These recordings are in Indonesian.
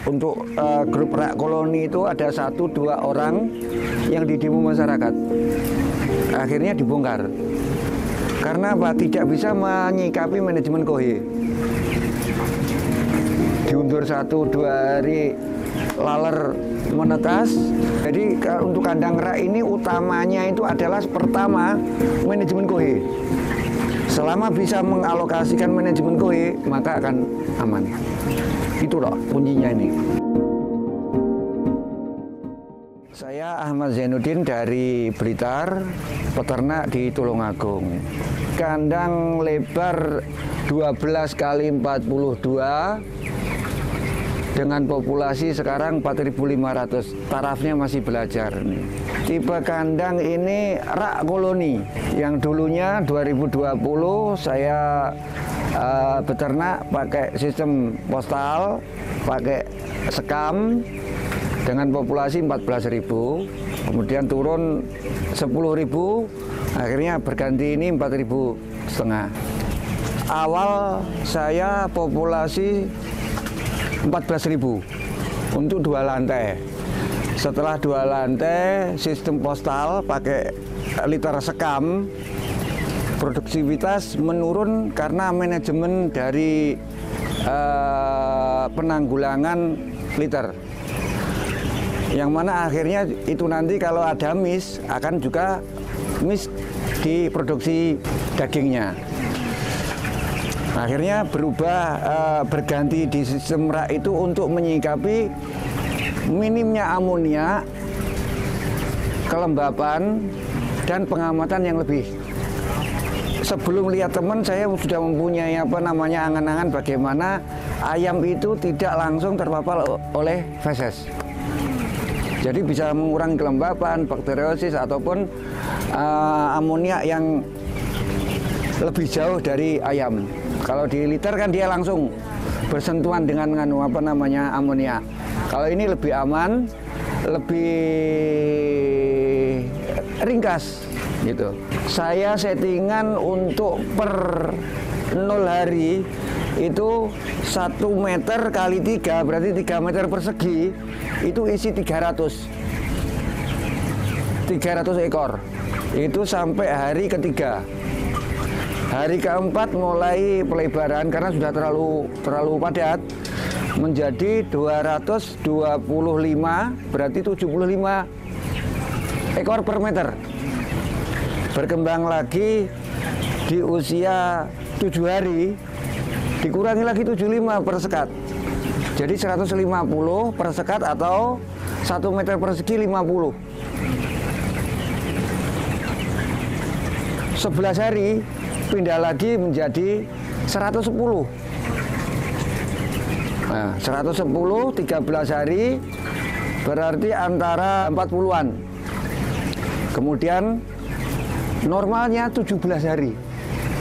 untuk grup rak koloni itu ada 1-2 orang yang didemo masyarakat. Akhirnya dibongkar. Karena apa? Tidak bisa menyikapi manajemen KOHE. Diundur 1-2 hari laler menetas. Jadi untuk kandang rak ini utamanya itu adalah pertama manajemen KOHE. Selama bisa mengalokasikan manajemen KOHE, maka akan aman. Itu loh kuncinya ini. Saya Ahmad Zainuddin dari Blitar, peternak di Tulungagung. Kandang lebar 12 kali 42 dengan populasi sekarang 4.500. Tarafnya masih belajar. Tipe kandang ini rak koloni. Yang dulunya 2020 saya beternak pakai sistem postal, pakai sekam dengan populasi 14.000. Kemudian turun 10.000, akhirnya berganti ini 4.500. Awal saya populasi 14.000 untuk 2 lantai. Setelah 2 lantai, sistem postal pakai liter sekam, produktivitas menurun karena manajemen dari penanggulangan liter. Yang mana akhirnya itu nanti kalau ada miss, akan juga miss di produksi dagingnya. Akhirnya berubah berganti di sistem rak itu untuk menyikapi minimnya amonia, kelembapan, dan pengamatan yang lebih. Sebelum lihat teman, saya sudah mempunyai angan-angan bagaimana ayam itu tidak langsung terpapar oleh feses. Jadi bisa mengurangi kelembapan, bakteriosis, ataupun amonia yang lebih jauh dari ayam. Kalau di liter kan dia langsung bersentuhan dengan amonia. Kalau ini lebih aman, lebih ringkas gitu. Saya settingan untuk per 0 hari itu 1 meter kali 3, berarti 3 meter persegi, itu isi 300 ekor. Itu sampai hari ketiga. Hari keempat mulai pelebaran karena sudah terlalu padat, menjadi 225, berarti 75 ekor per meter. Berkembang lagi di usia 7 hari, dikurangi lagi 75 per sekat. Jadi 150 per sekat atau 1 meter persegi 50. 11 hari pindah lagi menjadi 110. Nah, 110 13 hari berarti antara 40-an. Kemudian normalnya 17 hari,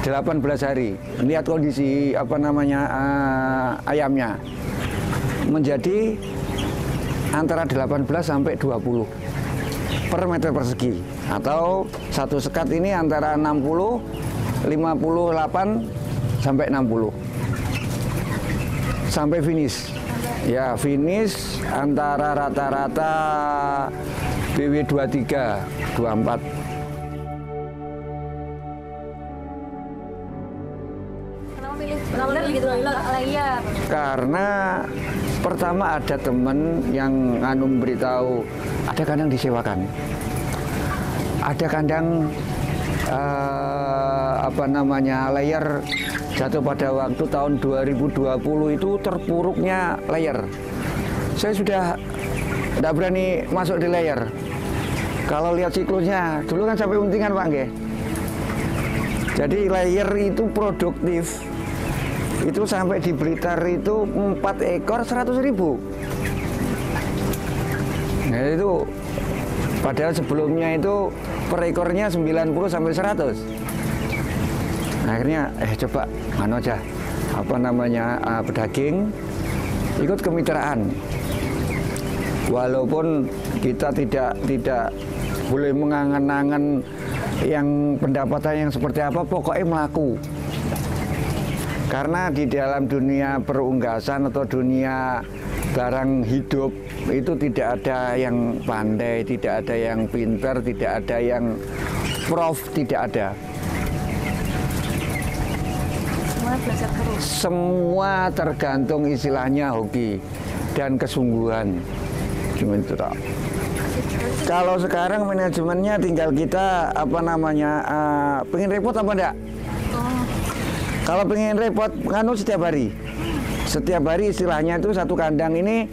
18 hari. Lihat kondisi ayamnya. Menjadi antara 18 sampai 20 per meter persegi, atau satu sekat ini antara 58 sampai 60 sampai finish. Ya, finish antara rata-rata BW 23 24. Kenapa pilih laler gitu layar? Karena pertama ada teman yang memberitahu ada kandang disewakan, ada kandang layer jatuh pada waktu tahun 2020 itu terpuruknya layer. Saya sudah tidak berani masuk di layer. Kalau lihat siklusnya, dulu kan sampai untingan Pak nggih. Jadi layer itu produktif. Itu sampai di Blitar itu 4 ekor 100.000. Nah itu padahal sebelumnya itu per ekornya 90 sampai 100. Akhirnya coba pedaging, ikut kemitraan. Walaupun kita tidak boleh mengangan-angan yang pendapatan yang seperti apa, pokoknya melaku. Karena di dalam dunia perunggasan atau dunia barang hidup itu tidak ada yang pandai, tidak ada yang pintar, tidak ada yang prof, tidak ada. Semua belajar terus. Semua tergantung istilahnya hoki dan kesungguhan. Cuma itu tak. Kalau sekarang manajemennya tinggal kita pengen repot apa enggak? Kalau pengen repot, nganu setiap hari. Setiap hari istilahnya itu satu kandang ini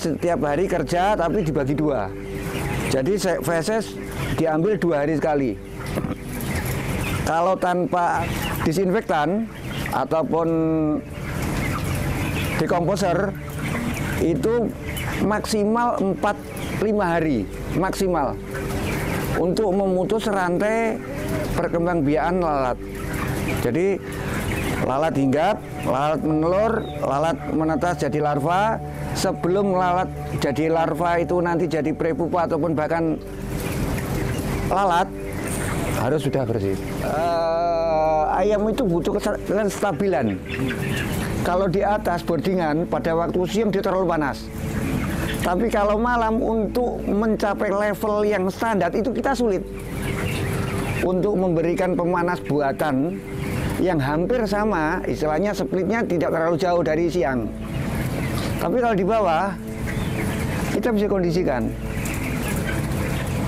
setiap hari kerja tapi dibagi 2. Jadi feses diambil 2 hari sekali. Kalau tanpa disinfektan ataupun dekomposer itu maksimal 4-5 hari maksimal untuk memutus rantai perkembangbiakan lalat. Jadi lalat hinggap, lalat menelur, lalat menetas jadi larva. Sebelum lalat jadi larva itu nanti jadi prepupa ataupun bahkan lalat, harus sudah bersih. Ayam itu butuh kestabilan. Kalau di atas boardingan pada waktu siang dia terlalu panas. Tapi kalau malam untuk mencapai level yang standar itu kita sulit. Untuk memberikan pemanas buatan yang hampir sama, istilahnya splitnya tidak terlalu jauh dari siang. Tapi kalau di bawah, kita bisa kondisikan.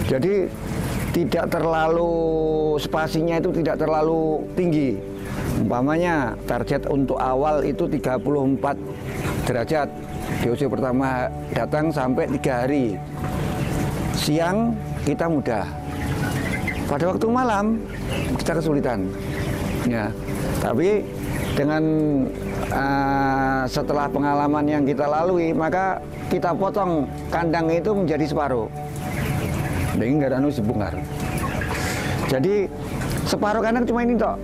Jadi tidak terlalu, spasinya itu tidak terlalu tinggi. Umpamanya target untuk awal itu 34 derajat. DOC pertama datang sampai 3 hari. Siang kita mudah. Pada waktu malam kita kesulitan. Ya, tapi dengan setelah pengalaman yang kita lalui, maka kita potong kandang itu menjadi separuh. Jadi nggak ada sebongkar. Jadi separuh kandang cuma ini dok.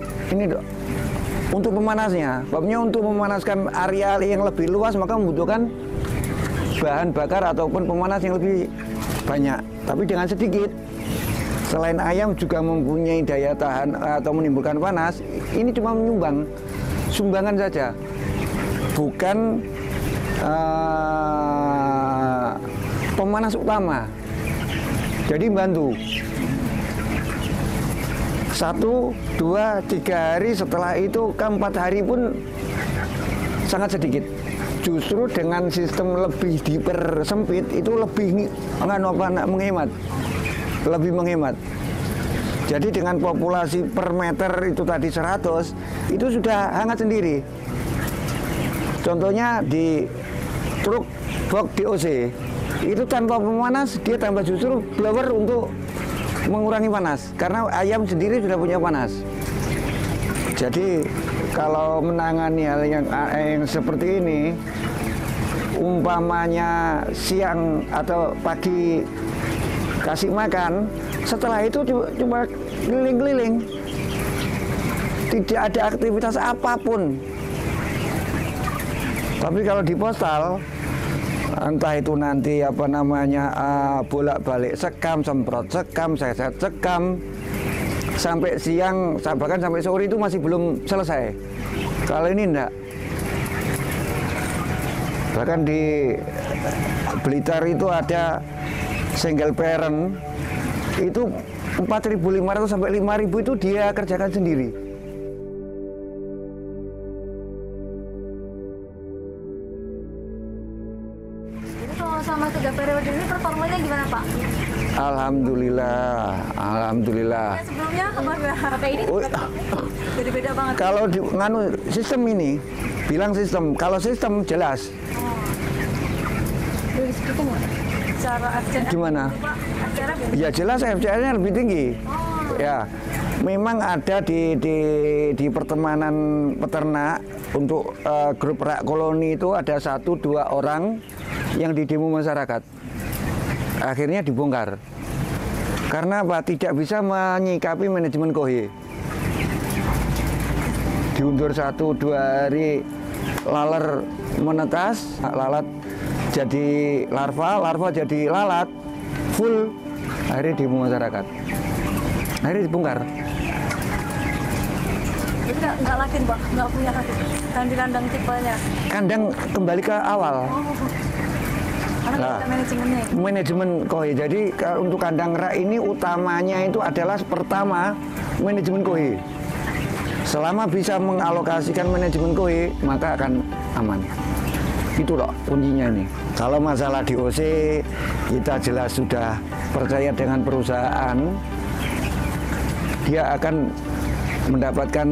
Untuk pemanasnya, sebabnya untuk memanaskan area yang lebih luas maka membutuhkan bahan bakar ataupun pemanas yang lebih banyak. Tapi dengan sedikit. Selain ayam juga mempunyai daya tahan atau menimbulkan panas, ini cuma menyumbang, sumbangan saja, bukan pemanas utama. Jadi bantu 1, 2, 3 hari, setelah itu ke 4 hari pun sangat sedikit. Justru dengan sistem lebih dipersempit itu lebih menghemat. Lebih menghemat. Jadi dengan populasi per meter itu tadi 100, itu sudah hangat sendiri. Contohnya di truk box DOC, itu tanpa pemanas, dia tambah justru blower untuk mengurangi panas. Karena ayam sendiri sudah punya panas. Jadi kalau menangani hal yang seperti ini, umpamanya siang atau pagi kasih makan, setelah itu cuma keliling-keliling, tidak ada aktivitas apapun. Tapi kalau di postal, entah itu nanti bolak-balik sekam, semprot sekam, seset sekam, sampai siang, bahkan sampai sore itu masih belum selesai. Kalau ini enggak. Bahkan di Blitar itu ada single parent, itu 4.500 sampai 5.000 itu dia kerjakan sendiri. Jadi kalau sama 3 periode ini performanya gimana Pak? Alhamdulillah. Sebelumnya apa ini? Beda-beda banget. Kalau di sistem ini, bilang sistem. Kalau sistem jelas. Boleh disebutkan nggak? Cara FCR Gimana? Ya jelas FCR-nya lebih tinggi. Ya, memang ada di pertemanan peternak untuk grup rak koloni itu ada 1-2 orang yang didemo masyarakat. Akhirnya dibongkar. Karena apa? Tidak bisa menyikapi manajemen kohe. Diundur 1-2 hari, laler menetas, lalat jadi larva jadi lalat, full, akhirnya demo masyarakat. Akhirnya dibongkar. Jadi nggak lagi Pak, nggak punya lagi kandang tipenya. Kandang kembali ke awal. Nah, manajemennya. manajemen koi. Jadi untuk kandang rak ini utamanya itu adalah pertama manajemen koi. Selama bisa mengalokasikan manajemen koi, maka akan aman. Itu loh kuncinya nih. Kalau masalah DOC, kita jelas sudah percaya dengan perusahaan, dia akan mendapatkan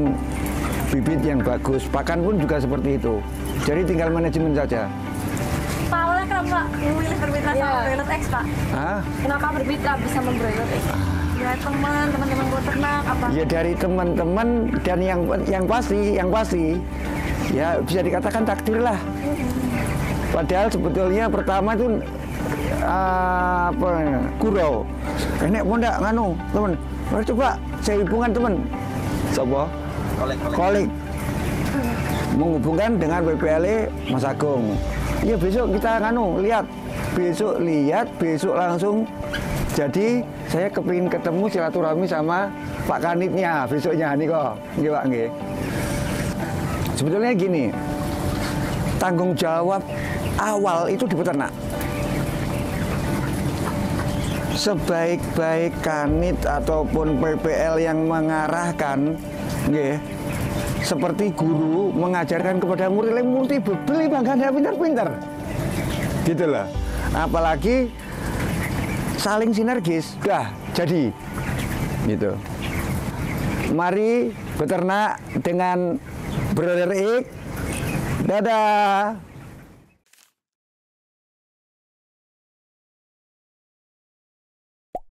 bibit yang bagus. Pakan pun juga seperti itu. Jadi tinggal manajemen saja. Pak, awalnya kenapa memilih bermitra sama Broiler X, Pak? Hah? Kenapa bermitra bersama Broiler X? Ya teman-teman peternak apa? Ya dari teman-teman dan yang pasti ya bisa dikatakan takdir lah. Padahal sebetulnya pertama itu apa gurau. Enek mau ndak nganu teman. Mari coba saya hubungan teman. Sopo? Kolik. Menghubungkan dengan PPLE Mas Agung. Iya besok kita nganu lihat. Besok langsung. Jadi saya kepingin ketemu silaturahmi sama Pak Kanitnya besoknya nih kok. Nggih Pak nggih. Sebetulnya gini. Tanggung jawab awal itu di peternak. Sebaik-baik kanit ataupun PPL yang mengarahkan, nggih, seperti guru mengajarkan kepada murid beli bangga pintar-pintar, gitu loh. Apalagi saling sinergis, dah jadi, gitu. Mari beternak dengan Broiler X. Dadah.